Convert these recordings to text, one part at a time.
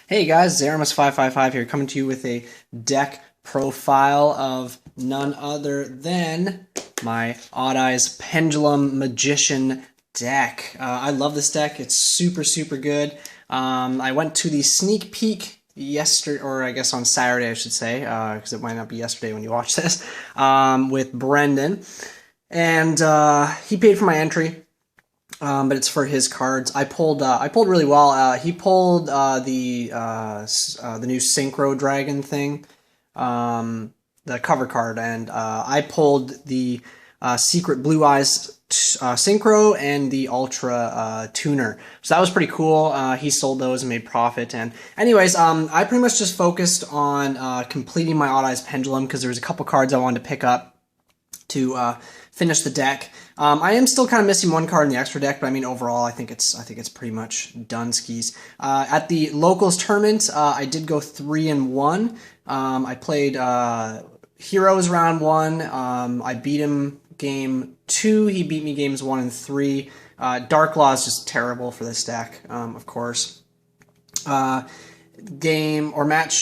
Hey guys, Zeramus555 here, coming to you with a deck profile of none other than my Odd Eyes Pendulum Magician deck. I love this deck. It's super good. I went to the sneak peek yesterday, or I guess on Saturday I should say, because it might not be yesterday when you watch this, with Brendan. And he paid for my entry. But it's for his cards. I pulled really well. He pulled the new Synchro Dragon thing, the cover card, and I pulled the Secret Blue Eyes Synchro and the Ultra Tuner. So that was pretty cool. He sold those and made profit. And anyways, I pretty much just focused on completing my Odd Eyes Pendulum because there was a couple cards I wanted to pick up to finish the deck. I am still kind of missing one card in the extra deck, but I mean overall, I think it's pretty much done skis. At the locals tournament, I did go 3-1. I played Heroes round 1. I beat him game 2. He beat me games 1 and 3. Dark Law is just terrible for this deck, of course. Match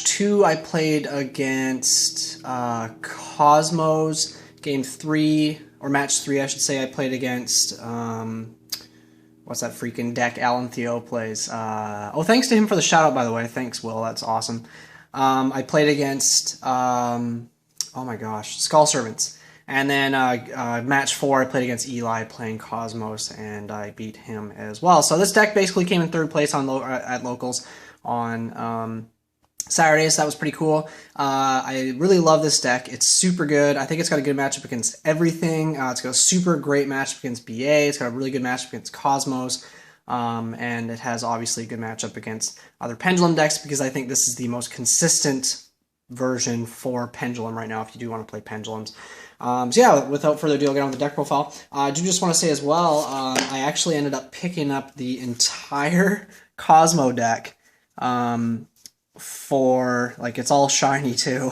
2, I played against Cosmos. Game 3, or match 3, I should say, I played against, what's that freaking deck Alan Theo plays? Oh, thanks to him for the shout out, by the way. Thanks, Will. That's awesome. I played against, oh my gosh, Skull Servants. And then match 4, I played against Eli playing Cosmos, and I beat him as well. So this deck basically came in 3rd place on at locals on Saturday, so that was pretty cool. I really love this deck. It's super good. I think it's got a good matchup against everything. It's got a super great matchup against BA. It's got a really good matchup against Cosmos. And it has obviously a good matchup against other Pendulum decks because I think this is the most consistent version for Pendulum right now if you do want to play Pendulums. So yeah, without further ado, I'll get on with the deck profile. I do just want to say as well, I actually ended up picking up the entire Cosmo deck. For like it's all shiny too,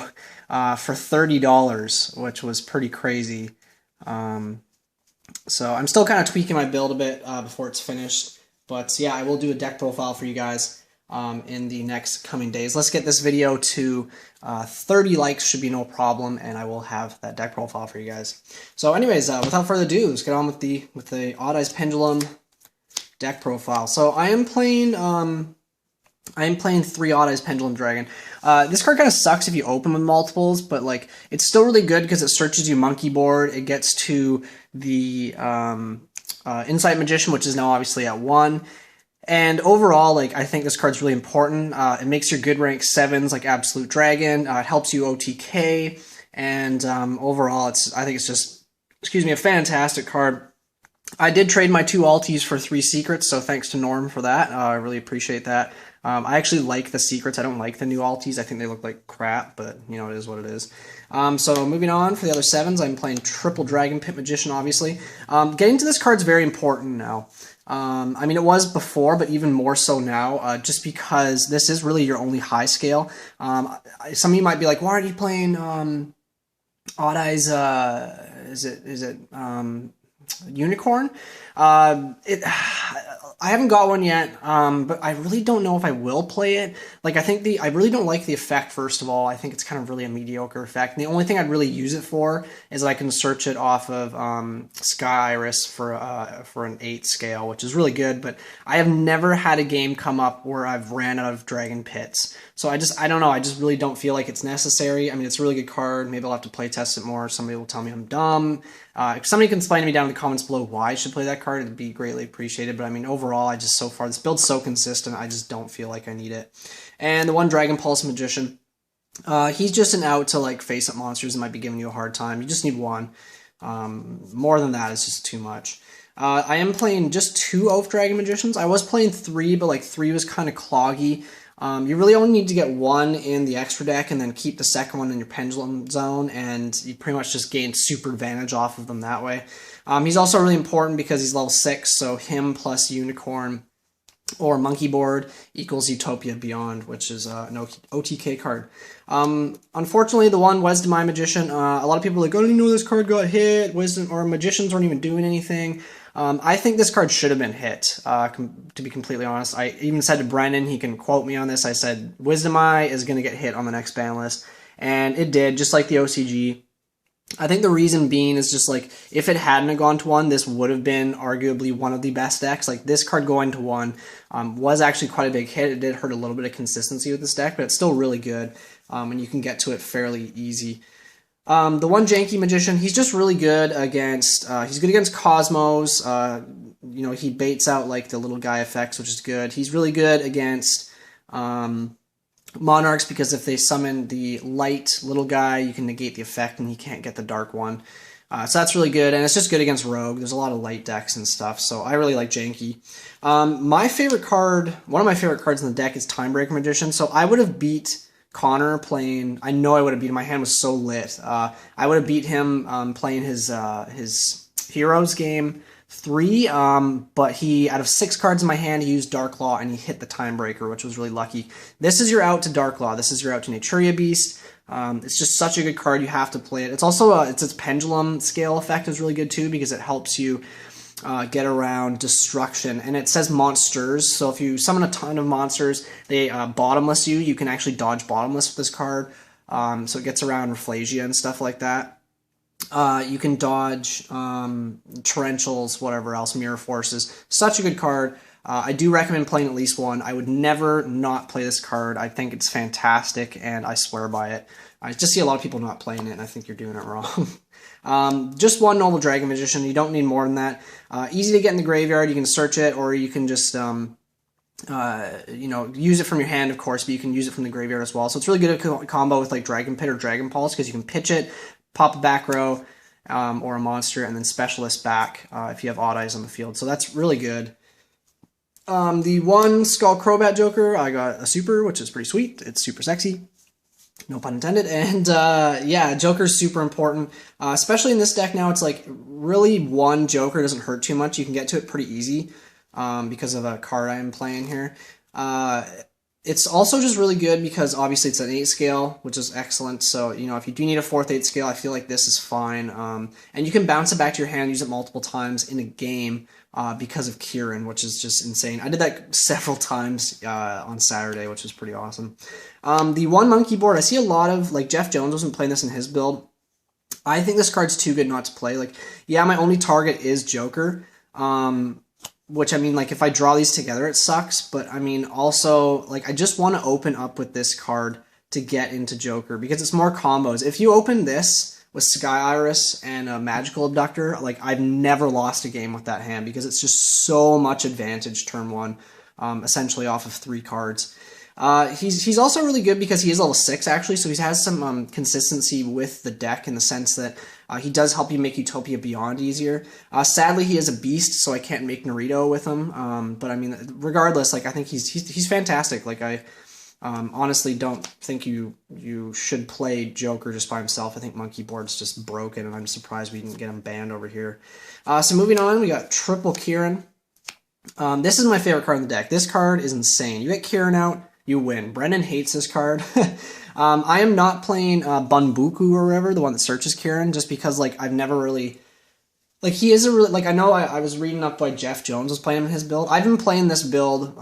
for $30, which was pretty crazy. So I'm still kind of tweaking my build a bit before it's finished, but yeah, I will do a deck profile for you guys in the next coming days. Let's get this video to 30 likes, should be no problem, and I will have that deck profile for you guys. So anyways, without further ado, let's get on with the Odd Eyes Pendulum deck profile. So I am playing 3 Odd Eyes Pendulum Dragon. This card kind of sucks if you open with multiples, but like it's still really good because it searches you monkey board. It gets to the Insight Magician, which is now obviously at 1. And overall, like I think this card's really important. It makes your good rank 7s like Absolute Dragon. It helps you OTK, and overall, I think it's just, excuse me, a fantastic card. I did trade my 2 alties for 3 secrets, so thanks to Norm for that. I really appreciate that. I actually like the secrets. I don't like the new alties. I think they look like crap, but you know, it is what it is. So moving on, for the other 7s, I'm playing Triple Dragon Pit Magician, obviously. Getting to this card's very important now. I mean, it was before, but even more so now, just because this is really your only high scale. Some of you might be like, why aren't you playing Odd Eyes, is it Unicorn? I haven't got one yet, but I really don't know if I will play it. Like, I really don't like the effect, first of all. I think it's kind of really a mediocre effect. And the only thing I'd really use it for is I can search it off of Sky Iris for an 8 scale, which is really good, but I have never had a game come up where I've ran out of Dragon Pits. So I don't know, I just really don't feel like it's necessary. I mean, it's a really good card. Maybe I'll have to play test it more. Somebody will tell me I'm dumb. If somebody can explain to me down in the comments below why I should play that card, it'd be greatly appreciated. But I mean, overall, so far, this build's so consistent, I just don't feel like I need it. And the one Dragon Pulse Magician, he's just an out to like face-up monsters that might be giving you a hard time. You just need 1. More than that is just too much. I am playing just 2 Oath Dragon Magicians. I was playing 3, but like 3 was kind of cloggy. You really only need to get 1 in the extra deck and then keep the second one in your Pendulum zone, and you pretty much just gain super advantage off of them that way. He's also really important because he's level 6, so him plus Unicorn or monkey board equals Utopia Beyond, which is an OTK card. Unfortunately, the one Wisdom Eye Magician, a lot of people are like, oh, I didn't know this card got hit. Wisdom or Magicians weren't even doing anything. I think this card should have been hit, to be completely honest. I even said to Brennan, he can quote me on this, I said, Wisdom Eye is going to get hit on the next ban list. And it did, just like the OCG. I think the reason being is just like, if it hadn't gone to 1, this would have been arguably one of the best decks. Like, this card going to 1 was actually quite a big hit. It did hurt a little bit of consistency with this deck, but it's still really good, and you can get to it fairly easy. The one Janky Magician, he's just really good against, he's good against Cosmos. You know, he baits out like the little guy effects, which is good. He's really good against Monarchs, because if they summon the light little guy, you can negate the effect and he can't get the dark one. So that's really good, and it's just good against Rogue. There's a lot of light decks and stuff, so I really like Janky. My favorite card, one of my favorite cards in the deck is Timebreaker Magician, so I would have beat Connor playing, I know I would have beat him, my hand was so lit. I would have beat him playing his Heroes game 3, but he, out of 6 cards in my hand, he used Dark Law and he hit the Timebreaker, which was really lucky. This is your out to Dark Law. This is your out to Naturia Beast. It's just such a good card, you have to play it. It's also, its pendulum scale effect is really good too, because it helps you get around destruction, and it says monsters, so if you summon a ton of monsters, they bottomless you. You can actually dodge bottomless with this card, so it gets around Rafflesia and stuff like that. You can dodge torrentials, whatever else, mirror forces. Such a good card. I do recommend playing at least one. I would never not play this card. I think it's fantastic, and I swear by it. I just see a lot of people not playing it, and I think you're doing it wrong. Just one Noble Dragon Magician. You don't need more than that. Easy to get in the graveyard. You can search it, or you can just you know, use it from your hand, of course, but you can use it from the graveyard as well. So it's really good at combo with like Dragon Pit or Dragon Pulse, because you can pitch it, pop a back row, or a monster, and then specialist back if you have odd eyes on the field. So that's really good. The one Skull Crobat Joker, I got a super, which is pretty sweet. It's super sexy. No pun intended. And yeah, Joker's super important, especially in this deck now. It's like really one Joker doesn't hurt too much. You can get to it pretty easy because of a card I'm playing here. It's also just really good because obviously it's an 8 scale, which is excellent. So, you know, if you do need a 4th 8 scale, I feel like this is fine. And you can bounce it back to your hand, use it multiple times in a game because of Kieran, which is just insane. I did that several times on Saturday, which was pretty awesome. The one monkey board, I see a lot of, like, Jeff Jones wasn't playing this in his build. I think this card's too good not to play. Like, yeah, my only target is Joker. Which, I mean, like, if I draw these together, it sucks. But, I mean, also, like, I just want to open up with this card to get into Joker, because it's more combos. If you open this with Sky Iris and a Magical Abductor, like, I've never lost a game with that hand, because it's just so much advantage turn 1, essentially off of 3 cards. He's also really good because he is level 6, actually, so he has some consistency with the deck in the sense that he does help you make Utopia Beyond easier. Sadly, he is a beast, so I can't make Naruto with him, but I mean, regardless, like, I think he's fantastic. Like, I honestly don't think you should play Joker just by himself. I think Monkey Board's just broken, and I'm surprised we didn't get him banned over here. So moving on, we got Triple Kieran. This is my favorite card in the deck. This card is insane. You get Kieran out, you win. Brennan hates this card. I am not playing Bunbuku or whatever, the one that searches Kieran, just because, like, I've never really... Like, he is a really... Like, I know I was reading up why Jeff Jones was playing him in his build. I've been playing this build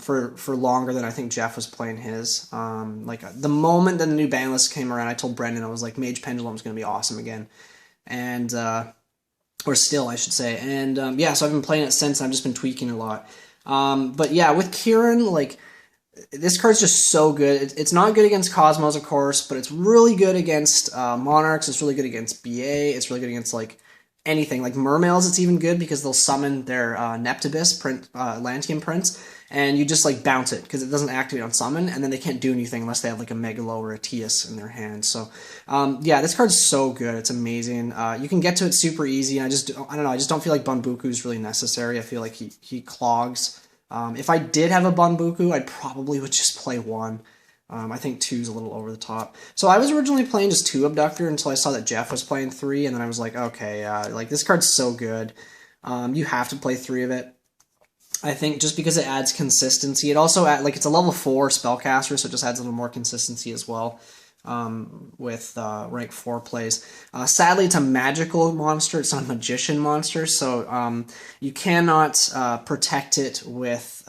for longer than I think Jeff was playing his. Like, the moment that the new ban list came around, I told Brendan, I was like, Mage Pendulum is going to be awesome again. And... or still, I should say. And, yeah, so I've been playing it since, and I've just been tweaking a lot. But, yeah, with Kieran, like... This card's just so good. It's not good against Cosmos, of course, but it's really good against Monarchs. It's really good against BA. It's really good against, like, anything. Like, Mermails, it's even good because they'll summon their Neptibus, Lantium Prince, and you just, like, bounce it because it doesn't activate on summon, and then they can't do anything unless they have, like, a Megalo or a Tias in their hand. So, yeah, this card's so good. It's amazing. You can get to it super easy, and I don't know, I just don't feel like Bunbuku is really necessary. I feel like he clogs. If I did have a Bunbuku, I probably would just play 1. I think 2's a little over the top. So I was originally playing just 2 Abductor until I saw that Jeff was playing 3, and then I was like, okay, like, this card's so good. You have to play 3 of it. I think just because it adds consistency. It also like it's a level 4 spellcaster, so it just adds a little more consistency as well with rank 4 plays. Sadly, it's a magical monster. It's not a magician monster, so you cannot protect it with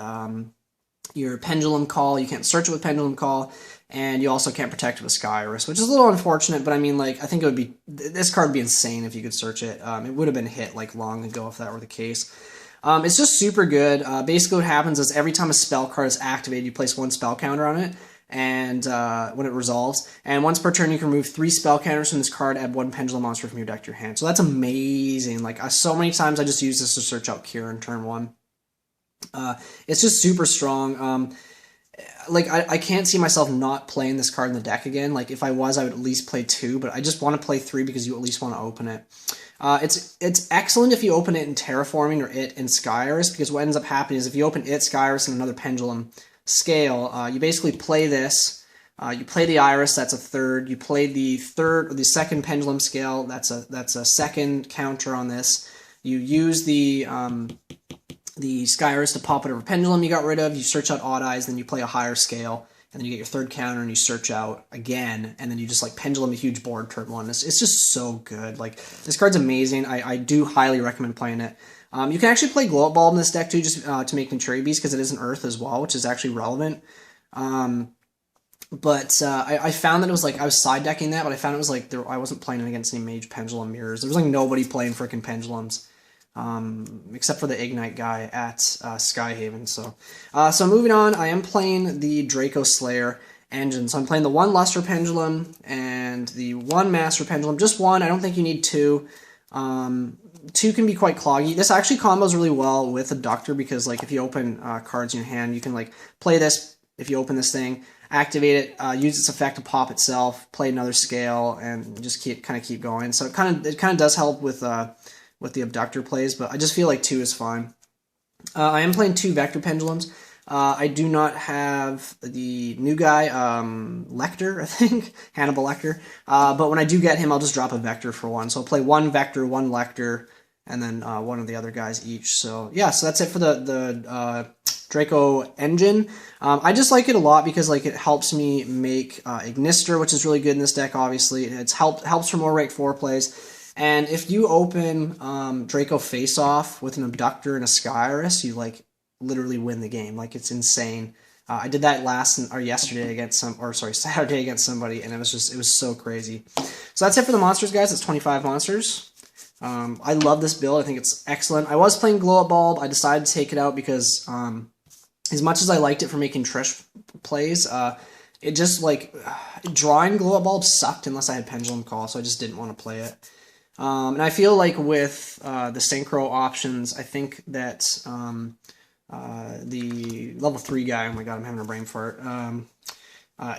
your pendulum call. You can't search it with pendulum call, and you also can't protect it with Skyris, which is a little unfortunate. But I mean, like, I think it would be, this card would be insane if you could search it. It would have been hit like long ago if that were the case. It's just super good. Basically what happens is every time a spell card is activated, you place 1 spell counter on it, and when it resolves. And once per turn, you can remove 3 spell counters from this card, add 1 pendulum monster from your deck to your hand. So that's amazing. Like, so many times I just use this to search out Cure in turn 1. It's just super strong. Like, I can't see myself not playing this card in the deck again. Like, if I was, I would at least play 2, but I just want to play 3 because you at least want to open it. It's excellent if you open it in Terraforming or it in Skyris, because what ends up happening is if you open it, Skyris, and another Pendulum scale, you basically play this, you play the Iris, that's a third, you play the third or the second Pendulum scale, that's a second counter on this, you use the Skyris to pop whatever Pendulum you got rid of, you search out Odd Eyes, then you play a higher scale, and then you get your third counter and you search out again, and then you just like Pendulum a huge board turn 1. It's just so good. Like, this card's amazing. I do highly recommend playing it. You can actually play Glow Up Bulb in this deck too, just to make Contrary Beast, because it is an Earth as well, which is actually relevant. But I found that it was like, I was side decking that, but I found it was like, I wasn't playing it against any Mage Pendulum mirrors. There was like nobody playing frickin' Pendulums. Except for the Ignite guy at Skyhaven. So moving on, I am playing the Draco Slayer engine. So I'm playing the 1 Luster Pendulum and the 1 Master Pendulum. Just 1. I don't think you need 2. 2 can be quite cloggy. This actually combos really well with Abductor because, like, if you open cards in your hand, you can like play this. If you open this thing, activate it, use its effect to pop itself, play another scale, and just kind of keep going. So it kind of does help with the Abductor plays, but I just feel like 2 is fine. I am playing 2 Vector Pendulums. I do not have the new guy, Lecter, I think, Hannibal Lecter, but when I do get him, I'll just drop a Vector for 1. So I'll play 1 Vector, 1 Lecter, and then 1 of the other guys each. So yeah, so that's it for the Draco engine. I just like it a lot because, like, it helps me make Ignister, which is really good in this deck, obviously. It's helps for more rank 4 plays. And if you open Draco Face Off with an Abductor and a Skyris, you like literally win the game. Like, it's insane. I did that yesterday against Saturday against somebody, and it was so crazy. So that's it for the monsters, guys. It's 25 monsters. I love this build. I think it's excellent. I was playing Glow Up Bulb. I decided to take it out because as much as I liked it for making Trish plays, it just like drawing Glow Up Bulb sucked unless I had Pendulum Call, so I just didn't want to play it. And I feel like with the Synchro options, I think that the level 3 guy, oh my god, I'm having a brain fart,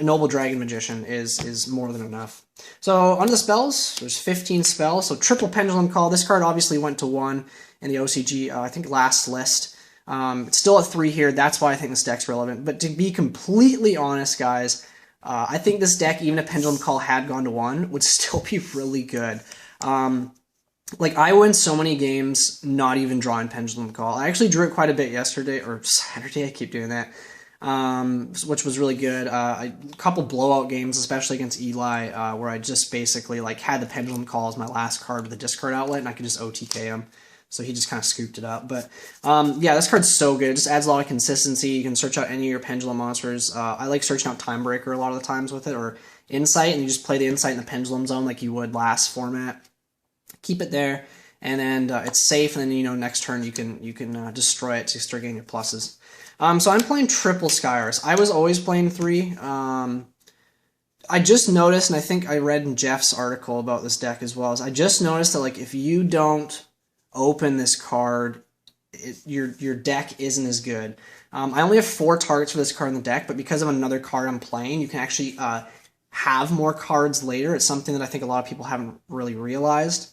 Noble Dragon Magician is more than enough. So on the spells, there's 15 spells, so triple Pendulum Call. This card obviously went to 1 in the OCG, I think last list. It's still at 3 here, that's why I think this deck's relevant. But to be completely honest, guys, I think this deck, even if Pendulum Call had gone to 1, would still be really good. Like, I win so many games not even drawing Pendulum Call. I actually drew it quite a bit yesterday, or Saturday, I keep doing that, which was really good. A couple blowout games, especially against Eli, where I just basically like had the Pendulum Call as my last card with a discard outlet, and I could just OTK him. So he just kind of scooped it up. But yeah, this card's so good. It just adds a lot of consistency. You can search out any of your Pendulum monsters. I like searching out Timebreaker a lot of the times with it, or Insight, and you just play the Insight in the Pendulum Zone like you would last format. Keep it there, and then it's safe, and then, you know, next turn you can destroy it to start getting your pluses. So I'm playing triple Skyris. I was always playing 3. I just noticed, and I think I read in Jeff's article about this deck as well, is I just noticed that, like, if you don't open this card, your deck isn't as good. I only have 4 targets for this card in the deck, but because of another card I'm playing, you can actually have more cards later. It's something that I think a lot of people haven't really realized.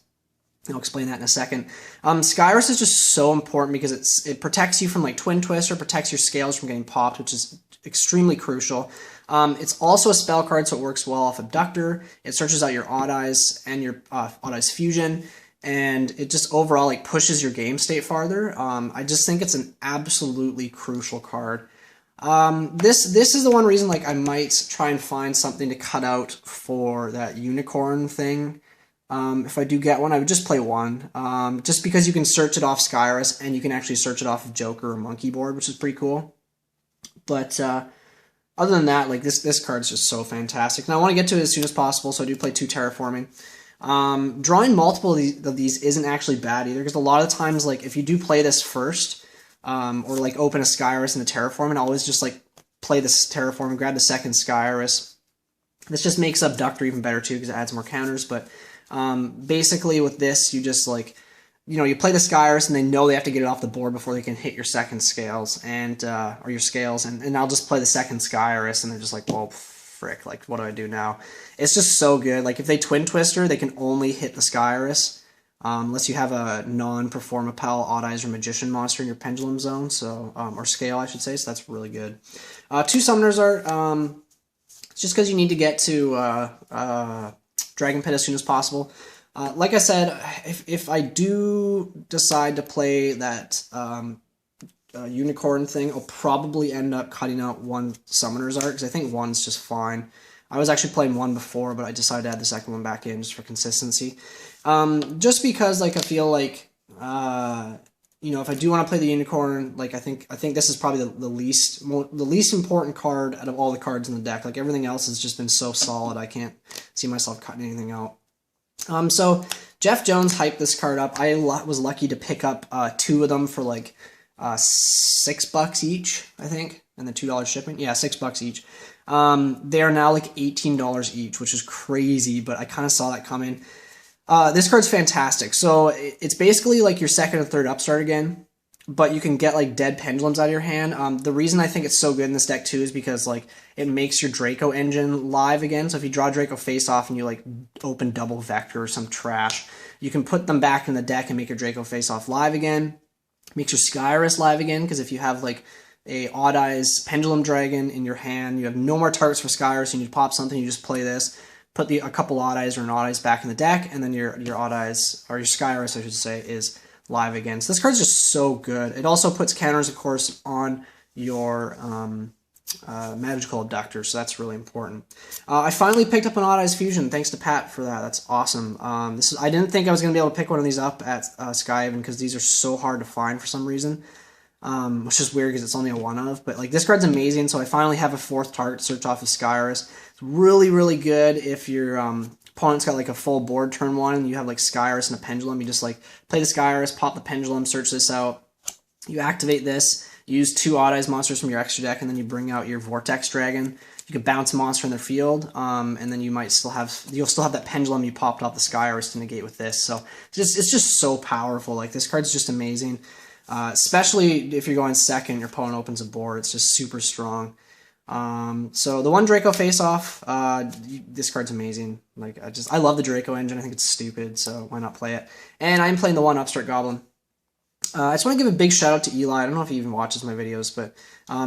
I'll explain that in a second. Skyris is just so important because it protects you from like Twin Twist, or protects your scales from getting popped, which is extremely crucial. It's also a spell card, so it works well off Abductor. It searches out your Odd Eyes and your Odd Eyes Fusion. and it just overall like pushes your game state farther. I just think it's an absolutely crucial card. This is the one reason like I might try and find something to cut out for that unicorn thing. If I do get one, I would just play one. Just because you can search it off Skyrus, and you can actually search it off of Joker or Monkey Board, which is pretty cool. But other than that, like this card is just so fantastic. Now I want to get to it as soon as possible, so I do play 2 Terraforming. Drawing multiple of these isn't actually bad either, because a lot of times, like if you do play this first, or like open a Skyrus and a Terraform, and always just like play this Terraform and grab the second Skyrus. This just makes Abductor even better too, because it adds more counters. But basically with this, you just like, you know, you play the Skyrus and they know they have to get it off the board before they can hit your second scales and or your scales, and I'll just play the second Skyrus and they're just like, well, frick, like what do I do now? It's just so good. Like if they Twin Twister, they can only hit the Skyrus unless you have a non-Performapal, Odd Eyes, or Magician monster in your Pendulum zone, so or scale I should say. So that's really good. 2 Summoners Art. Just because you need to get to Dragon Pit as soon as possible. Like I said, if I do decide to play that unicorn thing, I'll probably end up cutting out 1 Summoner's Art, because I think 1's just fine. I was actually playing 1 before, but I decided to add the second one back in just for consistency. Just because, like, I feel like, you know, if I do want to play the unicorn, like I think this is probably the least important card out of all the cards in the deck. Like everything else has just been so solid, I can't see myself cutting anything out. So Jeff Jones hyped this card up. I was lucky to pick up 2 of them for like $6 each, I think, and the $2 shipping. Yeah, $6 each. They are now like $18 each, which is crazy, but I kind of saw that coming. This card's fantastic. So it's basically like your second or third upstart again, but you can get like dead pendulums out of your hand. The reason I think it's so good in this deck too is because like it makes your Draco engine live again. So if you draw Draco face off and you like open double vector or some trash, you can put them back in the deck and make your Draco face off live again. Makes your Skyrus live again, because if you have like a Odd Eyes Pendulum Dragon in your hand, you have no more targets for Skyrus, and you pop something, you just play this, put a couple Odd Eyes or an Odd Eyes back in the deck, and then your Odd Eyes, or your Skyrus I should say, is live again. So this card's just so good. It also puts counters, of course, on your Magical Abductor, so that's really important. I finally picked up an Odd Eyes Fusion, thanks to Pat for that. That's awesome. I didn't think I was going to be able to pick one of these up at Skyhaven, because these are so hard to find for some reason, which is weird because it's only a one of, but like this card's amazing, so I finally have a 4th target to search off of Skyrus. It's really, really good if your opponent's got like a full board turn 1 and you have like Skyrus and a Pendulum. You just like play the Skyrus, pop the Pendulum, search this out, you activate this, use 2 Odd Eyes monsters from your extra deck, and then you bring out your Vortex Dragon. You can bounce a monster in their field, and then you'll still have that Pendulum you popped off the Skyrus to negate with this. So it's just so powerful. Like this card's just amazing, especially if you're going second, your opponent opens a board. It's just super strong. So the 1 Draco face off, this card's amazing. Like I love the Draco engine. I think it's stupid, so why not play it? And I'm playing the 1 Upstart Goblin. I just want to give a big shout out to Eli. I don't know if he even watches my videos, but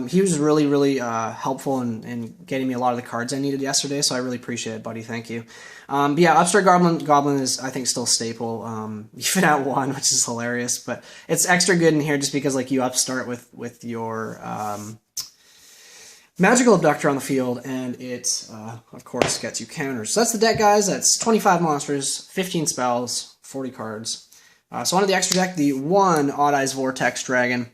he was really, really helpful in getting me a lot of the cards I needed yesterday, so I really appreciate it, buddy. Thank you. But yeah, Upstart Goblin is, I think, still a staple, even at 1, which is hilarious, but it's extra good in here just because like you upstart with your Magical Abductor on the field, and it, of course, gets you counters. So that's the deck, guys. That's 25 monsters, 15 spells, 40 cards. So onto the extra deck, the 1 Odd Eyes Vortex Dragon.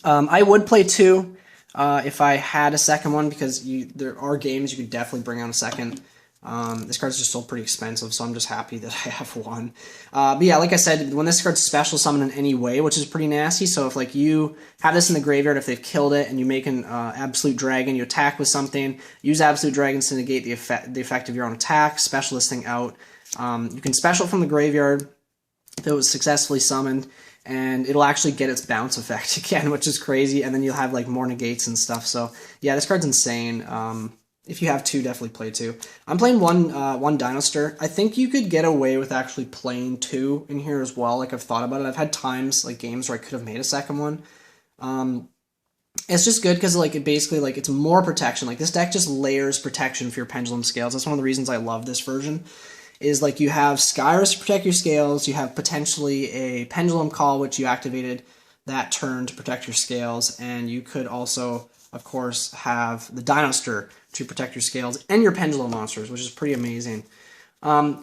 I would play 2 if I had a second one, because there are games you could definitely bring on a second. This card's just still pretty expensive, so I'm just happy that I have 1. But yeah, like I said, when this card's special summon in any way, which is pretty nasty, so if like you have this in the graveyard, if they've killed it, and you make an Absolute Dragon, you attack with something, use Absolute Dragons to negate the effect of your own attack, special this thing out. You can special from the graveyard if it was successfully summoned, and it'll actually get its bounce effect again, which is crazy, and then you'll have like more negates and stuff. So yeah, this card's insane. If you have 2, definitely play 2. I'm playing one Dinoster. I think you could get away with actually playing 2 in here as well. Like I've thought about it. I've had times, like games where I could have made a second one. It's just good because like it basically like it's more protection. Like this deck just layers protection for your Pendulum Scales. That's one of the reasons I love this version. is like you have Skyros to protect your scales, you have potentially a Pendulum Call, which you activated that turn to protect your scales, and you could also, of course, have the Dinoster to protect your scales and your Pendulum monsters, which is pretty amazing.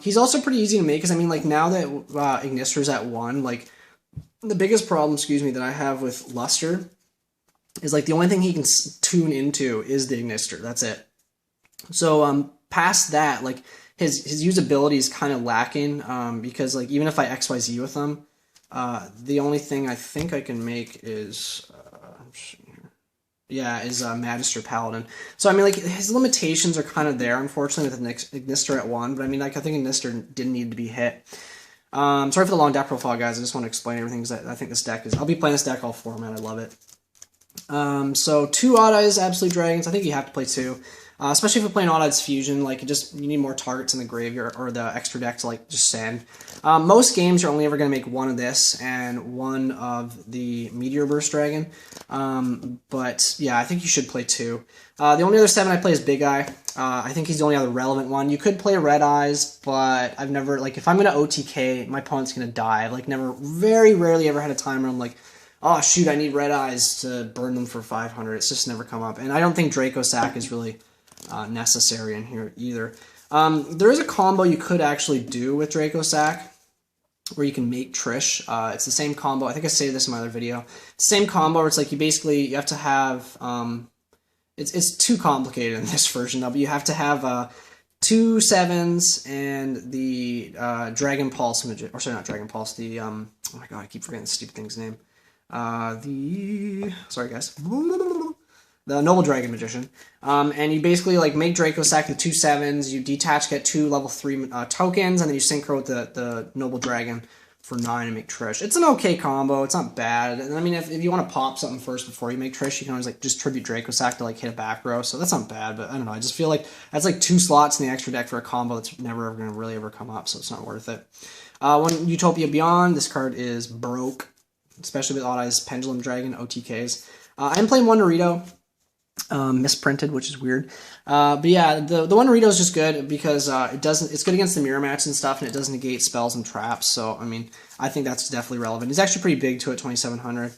He's also pretty easy to make, because I mean, like, now that Ignister's at 1, like, the biggest problem, that I have with Luster is, like, the only thing he can tune into is the Ignister. That's it. So, past that, like, his usability is kind of lacking, because, like, even if I XYZ with him, the only thing I think I can make is, Magister Paladin. So, I mean, like, his limitations are kind of there, unfortunately, with Ignister at 1, but I mean, like, I think Ignister didn't need to be hit. Sorry for the long deck profile, guys. I just want to explain everything, because I think this deck I'll be playing this deck all format. I love it. So 2 Odd Eyes Absolute Dragons. I think you have to play 2. Especially if you're playing Odd Eyes Fusion, like, you need more targets in the graveyard, or the extra deck to, like, just send. Most games you're only ever going to make 1 of this, and 1 of the Meteor Burst Dragon. But, yeah, I think you should play 2. The only other 7 I play is Big Eye. I think he's the only other relevant one. You could play Red Eyes, but I've never, like, if I'm going to OTK, my opponent's going to die. I've, like, very rarely ever had a time where I'm like, oh, shoot, I need Red Eyes to burn them for 500. It's just never come up. And I don't think Draco Sack is really necessary in here either. There is a combo you could actually do with Draco Sack where you can make Trish. It's the same combo. I think I saved this in my other video. Same combo where it's like you have to have... It's too complicated in this version though, but you have to have 2 7s and the Dragon Pulse, sorry, not Dragon Pulse, the, oh my god, I keep forgetting the stupid thing's name. Sorry guys, the Noble Dragon Magician, and you basically, like, make Draco Sack with 2 7s, you detach, get 2 level 3 tokens, and then you synchro with the Noble Dragon for 9 and make Trish. It's an okay combo, it's not bad, and I mean, if you want to pop something first before you make Trish, you can always, like, just tribute Draco Sack to, like, hit a back row, so that's not bad, but I don't know, I just feel like that's, like, 2 slots in the extra deck for a combo that's never ever going to really ever come up, so it's not worth it. When Utopia Beyond, this card is broke, especially with Odd Eyes Pendulum Dragon OTKs. I'm playing 1 Naruto, misprinted, which is weird. But yeah, the 1 Naruto is just good because it's good against the mirror match and stuff, and it doesn't negate spells and traps. So I mean, I think that's definitely relevant. He's actually pretty big too at 2700.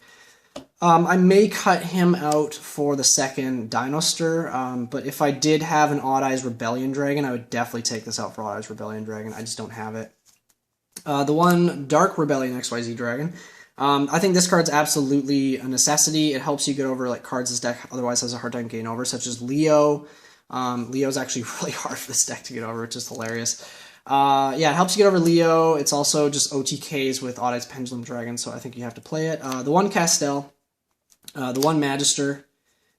I may cut him out for the second Dinoster, but if I did have an Odd Eyes Rebellion Dragon, I would definitely take this out for Odd Eyes Rebellion Dragon. I just don't have it. The 1 Dark Rebellion XYZ Dragon. I think this card's absolutely a necessity. It helps you get over, like, cards this deck otherwise has a hard time getting over, such as Leo. Leo's actually really hard for this deck to get over, which is hilarious. Yeah, it helps you get over Leo. It's also just OTKs with Odd Eyes Pendulum Dragon, so I think you have to play it. The 1 Castel, the 1 Magister,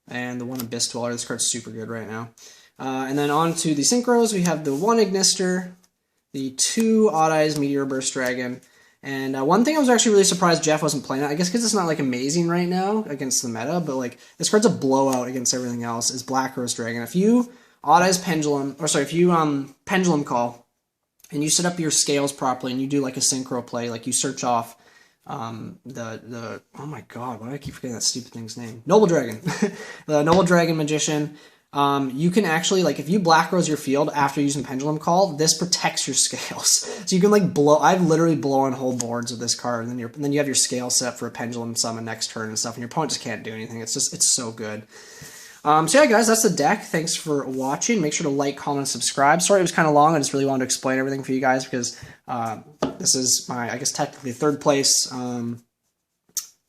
and the 1 Abyss Dweller. This card's super good right now. And then on to the Synchros, we have the 1 Ignister, the 2 Odd Eyes Meteor Burst Dragon, and one thing I was actually really surprised Jeff wasn't playing it, I guess because it's not, like, amazing right now against the meta, but, like, this card's a blowout against everything else, is Black Rose Dragon. If you Odd Eyes Pendulum, if you Pendulum Call, and you set up your scales properly, and you do, like, a synchro play, like, you search off oh my god, why do I keep forgetting that stupid thing's name? Noble Dragon. The Noble Dragon Magician. You can actually, like, if you Black Rose your field after using Pendulum Call, this protects your scales. So you can, like, I've literally blown whole boards with this card, and then you have your scale set for a Pendulum Summon next turn and stuff, and your opponent just can't do anything. It's so good. So yeah, guys, that's the deck. Thanks for watching. Make sure to like, comment, and subscribe. Sorry it was kind of long. I just really wanted to explain everything for you guys because this is my, I guess, technically 3rd place Odd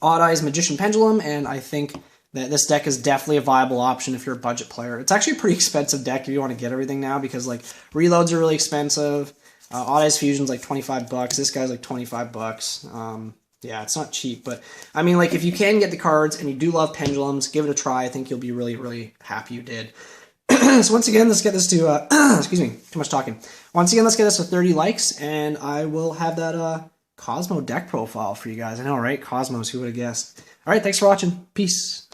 Eyes Magician Pendulum, and I think that this deck is definitely a viable option if you're a budget player. It's actually a pretty expensive deck if you want to get everything now because, like, reloads are really expensive. Odd Eyes Fusion's like $25. This guy's like $25. Yeah, it's not cheap, but I mean, like, if you can get the cards and you do love pendulums, give it a try. I think you'll be really, really happy you did. So once again, let's get this to, excuse me, too much talking. Once again, let's get this to 30 likes, and I will have that Cosmo deck profile for you guys. I know, right? Cosmos, who would have guessed? All right, thanks for watching. Peace.